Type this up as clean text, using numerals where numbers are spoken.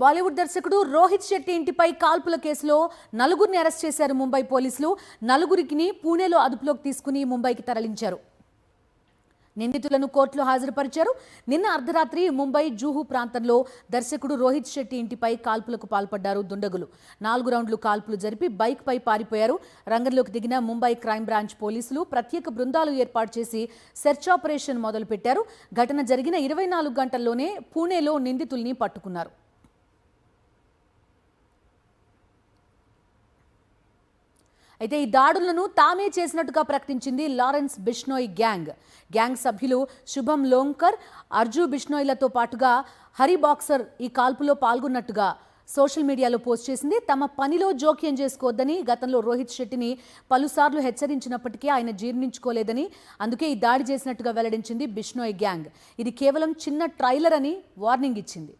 బాలీవుడ్ దర్శకుడు రోహిత్ శెట్టి ఇంటిపై కాల్పుల కేసులో నలుగురిని అరెస్ట్ చేశారు ముంబై పోలీసులు. నలుగురిని పూణేలో అదుపులోకి తీసుకుని ముంబైకి తరలించారు. నిందితులను కోర్టులో హాజరుపరిచారు. నిన్న అర్ధరాత్రి ముంబై జూహు ప్రాంతంలో దర్శకుడు రోహిత్ శెట్టి ఇంటిపై కాల్పులకు పాల్పడ్డారు దుండగులు. 4 రౌండ్లు కాల్పులు జరిపి బైక్ పై పారిపోయారు. రంగంలోకి దిగిన ముంబై క్రైమ్ బ్రాంచ్ పోలీసులు ప్రత్యేక బృందాలు ఏర్పాటు చేసి సెర్చ్ ఆపరేషన్ మొదలుపెట్టారు. ఘటన జరిగిన 24 గంటల్లోనే పూణేలో నిందితుల్ని పట్టుకున్నారు. అయితే ఈ దాడులను తామే చేసినట్టుగా ప్రకటించింది లారెన్స్ బిష్నోయ్ గ్యాంగ్ సభ్యులు శుభం లోంకర్, అర్జు బిష్నోయ్లతో పాటుగా హరి బాక్సర్ ఈ కాల్పులో పాల్గొన్నట్టుగా సోషల్ మీడియాలో పోస్ట్ చేసింది. తమ పనిలో జోక్యం చేసుకోవద్దని గతంలో రోహిత్ శెట్టిని పలుసార్లు హెచ్చరించినప్పటికీ ఆయన జీర్ణించుకోలేదని, అందుకే ఈ దాడి చేసినట్టుగా వెల్లడించింది బిష్నోయ్ గ్యాంగ్. ఇది కేవలం చిన్న ట్రైలర్ అని వార్నింగ్ ఇచ్చింది.